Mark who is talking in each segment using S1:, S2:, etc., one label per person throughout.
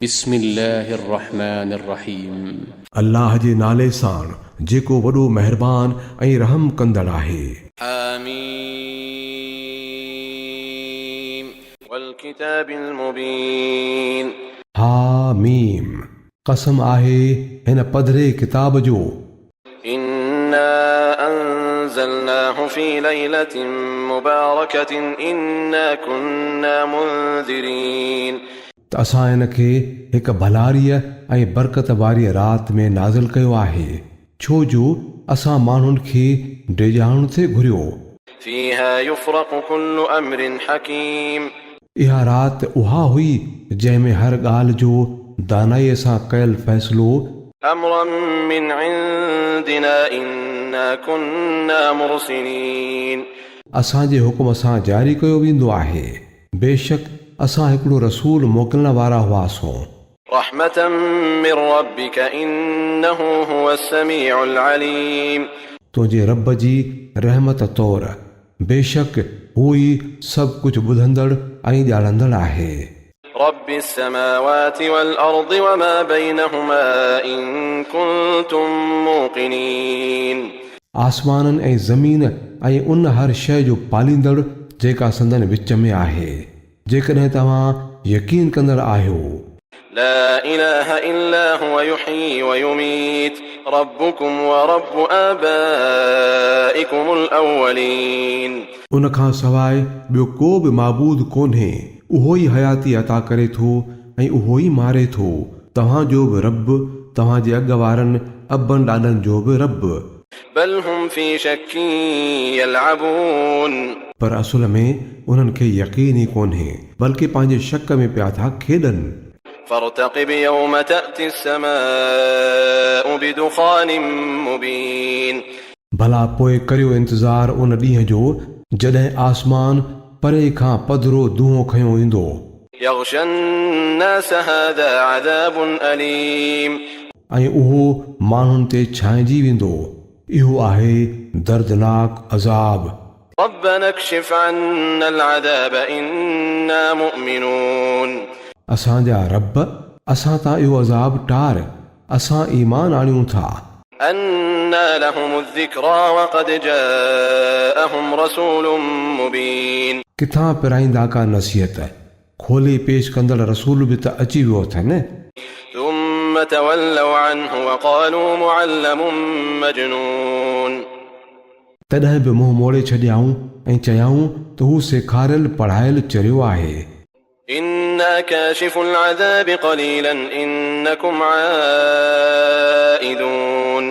S1: बिस्मिल्लाहिर्रहमानिर्रहीम।
S2: अल्लाह जे नाले सां जेको वॾो महिरबान ऐं रहम कंदड़ आहे।
S3: हामीम वल किताबिल मुबीन।
S2: हामीम, कसम आहे हिन पधरे किताब जो।
S3: इन्ना अंज़लनाहु फी लैलतिन मुबारकतिन इन्ना कुन्ना मुंज़िरीन।
S2: त असां हिन खे हिकु भलारीअ ऐं बरकत वारी राति में नाज़िल कयो आहे, छो जो असां माण्हुनि खे डिॼाइण थे घुरियो।
S3: फीहा युफ़रक़ु कुल्लु अम्रिन हकीम।
S2: इहा राति उहा हुई जंहिं में हर ॻाल्हि जो दानाईअ सां कयल फ़ैसिलो
S3: अम्रन मिन इंदिना इन्ना कुन्ना मुरसिलीन।
S2: असांजे हुकुम सां जारी कयो वेंदो आहे। बेशक असां हिकिड़ो रसूल मोकिलण वारा हुआसीं।
S3: रहमतन मिन रब्बिक इन्नहु हुवस समीउल अलीम।
S2: तुंहिंजे रब जी रहमत तौर बेशक हू ई सभु कुझु ॿुधंदड़ ऐं ॼाणंदड़ आहे।
S3: रब्बिस समावाति वल अर्दि वमा बैनहुमा इन कुंतुम मूक़िनीन।
S2: आसमाननि ऐं ज़मीन ऐं उन हर शइ जो पालींदड़ जेका संदन विच में आहे, जेकॾहिं तव्हां यकीन कंदड़ आहियो।
S3: ला इलाहा इल्ला हुवा युहयी व युमीत रब्बुकुम व रब्बु आबाइकुमुल अव्वलीन।
S2: उन खां सवाइ ॿियो को बि माबूद कोन्हे। उहो ई हयाती अता करे थो ऐं उहो ई मारे थो। तव्हांजो बि रब, तव्हांजे अॻु वारनि अबनि ॾाॾनि जो बि रब।
S3: बल हुम फी शक्किन यलअबून।
S2: पर असुल में उन्हनि खे यकीन ई कोन्हे, बल्कि पंहिंजे शक में पिया था खेॾनि।
S3: फर्तक़िब यौम तअति अस्समाउ बिदुखानिन मुबीन। भला
S2: पोइ करियो इंतज़ार उन ॾींहं जो जॾहिं आसमान परे खां पधरो दूंहों खयो ईंदो।
S3: यग़शन नास हाज़ा अज़ाबुन अलीम।
S2: ऐं उहो माण्हुनि ते छांइजी वेंदो। इहो आहे दर्दनाक अज़ाब।
S3: रब्बना कशिफ अन्ना अज़ाब इन्ना मुमिनून।
S2: असांजा रब, असां तां इहो अज़ाब टार, असां ईमान आणियूं था।
S3: अन्ना लहुमु ज़िक्रा वक़द जाअहुम रसूलुम मुबीन।
S2: किथां पिराईंदा का नसीहत, खोले पेश कंदड़ रसूल बि त अची वियो अथनि।
S3: ثم تولوا عنه وقالوا معلم مجنون।
S2: तॾहिं बि मुंहुं मोड़े छॾियाऊं ऐं चयाऊं त हू सेखारियल पढ़ायल चरियो आहे।
S3: इन्ना काशिफुल अज़ाब क़लीलन इन्नकुम आइदून।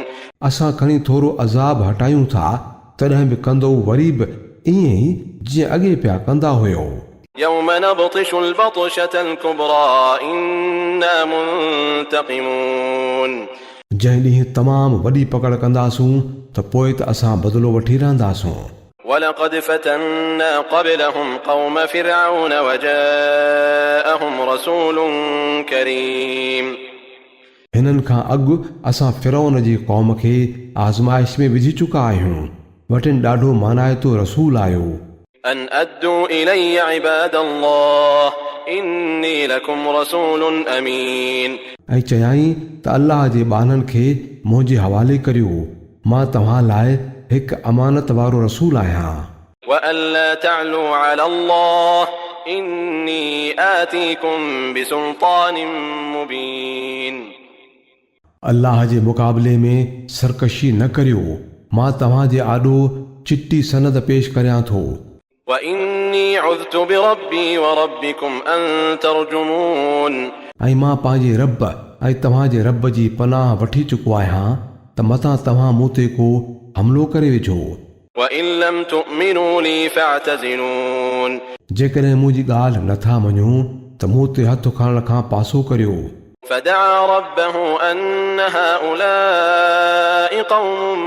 S3: असां
S2: खणी थोरो अज़ाब हटायूं था, तॾहिं बि कंदो वरी बि ईअं ई जीअं अॻे पिया कंदा हुयो।
S3: यौम नबतिशुल बतशतल कुबरा इन्ना मुंतक़िमून।
S2: जंहिं ॾींहुं तमामु वॾी पकड़ कंदासूं त पोइ त असां बदिलो वठी रहंदासूं।
S3: वलक़द फतन्ना क़ब्लहुम क़ौम फ़िरऔन वजाअहुम रसूलुन करीम।
S2: हिननि खां अॻु असां फ़िरौन जी क़ौम खे आज़माइश में विझी चुका आहियूं। वटिन ॾाढो मानाइतो रसूल आयो।
S3: अन अद्दू इलैया इबादल्लाह इन्नी लकुम रसूलुन अमीन।
S2: ऐं चयाईं त अल्लाह जे ॿाननि खे मुंहिंजे हवाले करियो, मां तव्हां लाइ हिकु अमानत वारो रसूल आहियां।
S3: व अल्ला तअलू अलल्लाह इन्नी आतीकुम बिसुल्तानिन मुबीन।
S2: अल्लाह जे मुक़ाबले में सरकशी न करियो, मां तव्हांजे आॾो चिट्टी सनद पेश करियां थो।
S3: वइन्नी उज़्तु बिरब्बी व रब्बिकुम अन तर्जुमून।
S2: ऐं मां पंहिंजे रब ऐं तव्हांजे रब जी पनाह वठी चुको आहियां त मतां तव्हां मूं ते को हमलो करे वेझो।
S3: वइन लम तुमिनू ली फअतज़िलून।
S2: जेकॾहिं मुंहिंजी ॻाल्हि नथा मञो त मूं ते हथ खणण खां पासो करियो।
S3: फदआ रब्बहु अन्न हाउलाइ क़ौमुम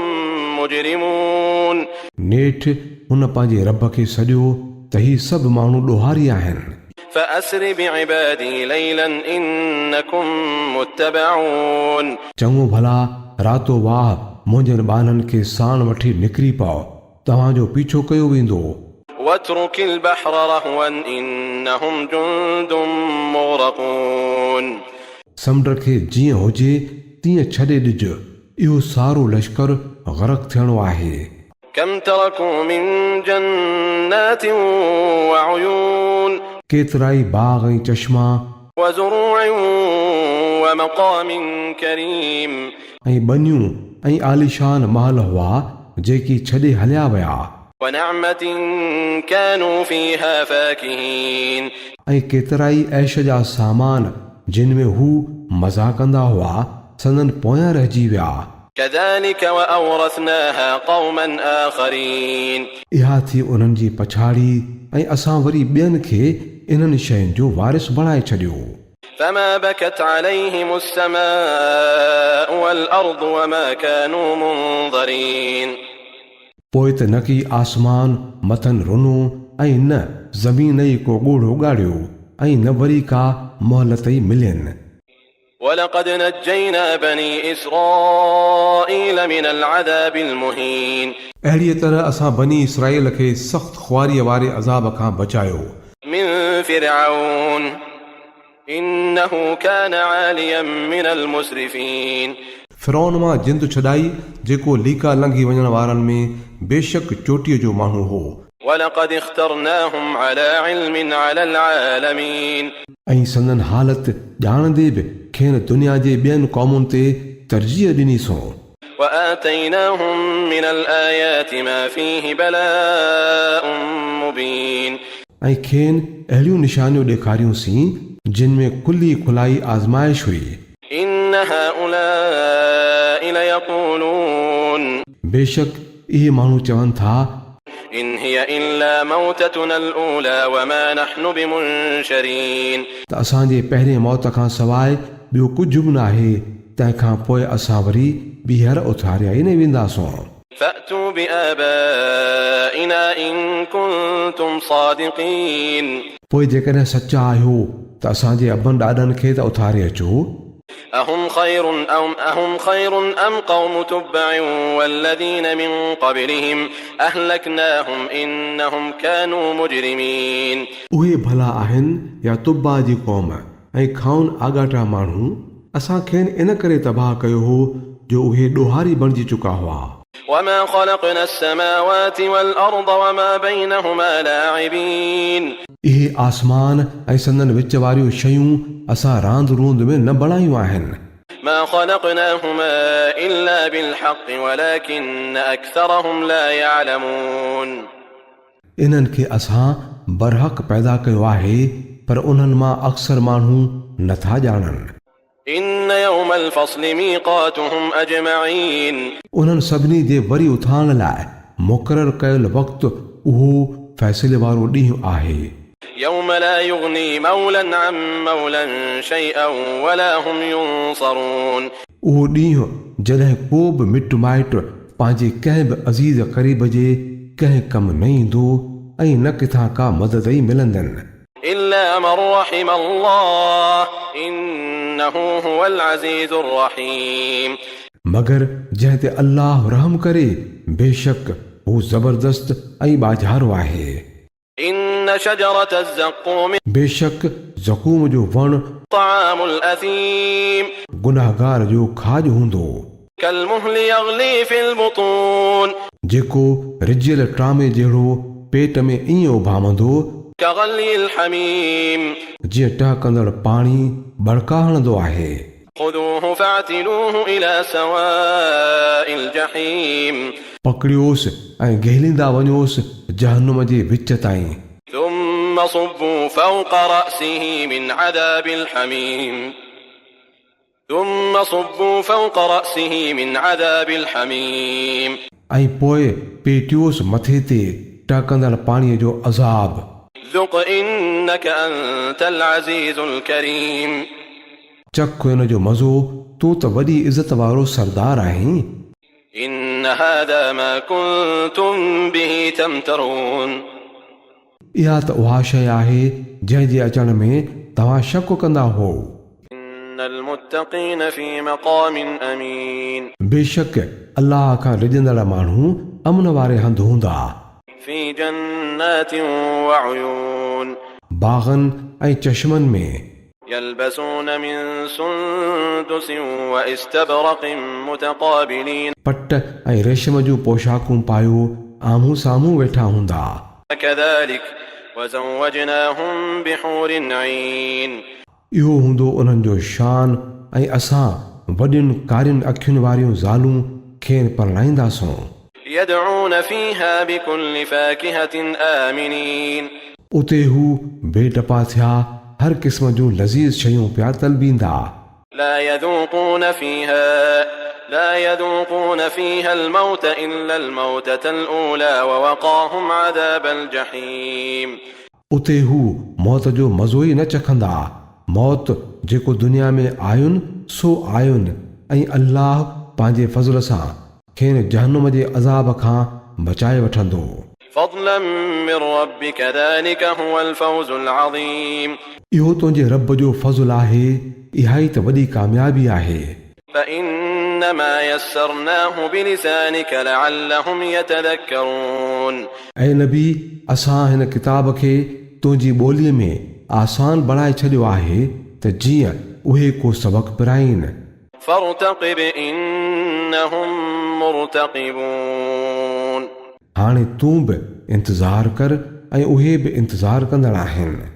S3: मुजरिमून।
S2: नेठि हुन पंहिंजे रब खे सॼो त ही सभु माण्हू ॾोहारी आहिनि।
S3: فأسر بعبادي ليلا إنكم متبعون।
S2: चङो भला रातो वाह मुंहिंजनि ॿारनि खे साण वठी निकिरी पओ, तव्हांजो पीछो कयो वेंदो।
S3: واترك البحر رهوا إنهم جند مغرقون।
S2: समुंड खे जीअं हुजे तीअं छॾे ॾिज, इहो सारो लश्कर ग़रक़ थियणो आहे।
S3: كم تركوا من جنات وعيون
S2: केतिराई बाग़ ऐं चश्मा
S3: وزروع ومقام كريم
S2: ऐं बनियूं ऐं आलिशान महल हुआ जेकी छॾे हलिया विया,
S3: ونعمة كانوا فيها فاكهين
S2: ऐं केतिराई ऐश जा सामान जिन में हू मज़ा कंदा हुआ संदन पोयां रहिजी विया।
S3: كذلك وأورثناها قوما آخرين
S2: इहा थी उन्हनि जी पछाड़ी ऐं असां वरी ॿियनि खे इन्हनि शयुनि जो वारिस बणाए छॾियो।
S3: فما بكت عليهم السماء والأرض وما كانوا منظرين
S2: पोइ त न की आसमान मथनि रुनो ऐं न ज़मीन ई को ॻोढ़ो ॻाढ़ियो ऐं न वरी का मोहलत ई मिलियनि।
S3: ولقد نجينا بني إسرائيل من العذاب المهين
S2: अहिड़ीअ तरह असां बनी इसराईल खे सख़्त ख़्वारीअ वारे अज़ाब खां बचायो।
S3: من فرعون إنه كان عاليا من المسرفين
S2: फिरौन मां जिंद छॾाई जेको लीका लंघी वञण वारनि में बेशक चोटीअ जो माण्हू हो।
S3: ولقد اخترناهم على علم على العالمين
S2: ऐं संदन हालत ॼाणंदे बि खेनि दुनिया जे ॿियनि क़ौमुनि ते तरजीह ॾिनीसूं।
S3: وآتيناهم من الآيات ما فيه بلاء مبين
S2: ऐं खेनि अहिड़ियूं निशानियूं ॾेखारियूंसीं जिन में खुली खुलाई आज़माइश हुई।
S3: إن هؤلاء ليقولون
S2: बेशक इहे माण्हू चवनि था
S3: إن هي إلا موتتنا الأولى وما نحن بمنشرين
S2: त असांजे पहिरें मौत खां सवाइ ॿियो कुझु बि न आहे, तंहिंखां पोइ असां वरी ॿीहर उथारिया ई न वेंदासूं।
S3: فأتوا بآبائنا إن كنتم صادقين
S2: पोइ जेकॾहिं सचा आहियो त असांजे अबनि ॾाॾनि खे त उथारे अचो।
S3: أهم خير أم قوم تبع والذين من قبلهم أهلكناهم إنهم كانوا مجرمين
S2: उहे भला आहिनि या तुब्बा जी क़ौम ऐं खाउन आगाटा माण्हू, असां खेनि इन करे तबाह कयो हो जो उहे ॾोहारी बणिजी चुका हुआ।
S3: وما خلقنا السماوات والأرض وما بينهما لاعبين
S2: इहे आसमान ऐं संदन विच वारियूं शयूं असां रांदि रूंद में न बणायूं आहिनि।
S3: ما خلقناهما إلا بالحق ولكن أكثرهم لا يعلمون
S2: इन्हनि खे असां बरहक़ पैदा कयो आहे, पर उन्हनि मां अक्सर माण्हू नथा ॼाणनि।
S3: إن يوم الفصل ميقاتهم أجمعين
S2: उन्हनि सभिनी जे वरी उथारण लाइ मुक़ररु कयल वक़्तु उहो फ़ैसिले वारो ॾींहुं आहे।
S3: يوم لا يغني مولا عن مولا شيئا ولا هم ينصرون
S2: उहो ॾींहुं जॾहिं को बि मिट माइट पंहिंजे कंहिं बि अज़ीज़ क़रीब जे कंहिं कमु न ईंदो ऐं न किथां का मदद ई मिलंदनि।
S3: إلا من رحم الله إنه هو العزيز الرحيم
S2: मगर जंहिं ते अल्लाह रहम करे, बेशक हू ज़बरदस्त ऐं बाज़ारो आहे।
S3: إن شجرة الزقوم
S2: बेशक ज़क़ूम जो वणु
S3: طعام الأثيم
S2: गुनाहगार जो खाज हूंदो,
S3: كالمهل يغلي في البطون
S2: जेको रिजियल ट्रामे जहिड़ो पेट में ईअं उभामंदो
S3: كغلي الحميم
S2: जीअं टहकंदड़ पाणी बड़का हणंदो आहे।
S3: خذوه فاعتلوه إلى سواء الجحيم
S2: पकड़ियोसि ऐं गहलींदा वञोसि जहन्नुम जे विच ताईं।
S3: ثم صبوا فوق رأسه من عذاب الحميم ثم صبوا فوق رأسه من عذاب الحميم
S2: ऐं पोइ पेटियोसि मथे ते टहकंदड़ पाणीअ जो अज़ाब।
S3: ذق إنك أنت العزيز الكريم
S2: चख हिन जो मज़ो, तूं त वॾी इज़त वारो सरदार आहीं।
S3: إن هذا ما كنتم به تمترون
S2: इहा त उहा शइ आहे जंहिं जे अचण में तव्हां शक कंदा हो।
S3: إن المتقين في مقام أمين
S2: बेशक अल्लाह खां रिजंदड़ माण्हू अमन वारे हंधि हूंदा,
S3: في جنات وعيون
S2: बाग़नि ऐं चश्मनि में।
S3: يلبسون من سندس واستبرق متقابلين
S2: पट ऐं रेशम जूं पोशाकूं पायो आम्हूं साम्हूं वेठा हूंदा
S3: كذلك وزوجناهم بحور عين
S2: इहो हूंदो उन्हनि जो शान ऐं असां वॾियुनि कारियुनि अखियुनि वारियूं ज़ालूं खेनि परणाईंदासूं
S3: يدعون فيها بكل فاكهة آمنين
S2: उते हू बेटपा थिया हर क़िस्म जूं लज़ीज़ शयूं पिया तलबींदा
S3: لا يذوقون فيها الموت إلا الموتة الأولى ووقاهم عذاب الجحيم
S2: उते हू मौत जो मज़ो ई न चखंदा मौत जेको दुनिया में आयुनि सो आयुनि ऐं अल्लाह पंहिंजे फज़ल सां खेनि जहन्नुम जे अज़ाब खां बचाए वठंदो
S3: فضلا من ربك ذلك هو الفوز العظيم
S2: इहो तुंहिंजे रब जो फज़ल आहे इहा ई त वॾी कामयाबी आहे
S3: فإنما يسرناه بلسانك لعلهم يتذكرون
S2: ऐं नबी असां हिन किताब खे तुंहिंजी ॿोलीअ में आसान बणाए छॾियो आहे त जीअं उहे को सबक़ पिराइनि
S3: فارتقب إنهم مرتقبون
S2: हाणे तूं बि इंतज़ार कर ऐं उहे बि इंतज़ार कंदड़ आहिनि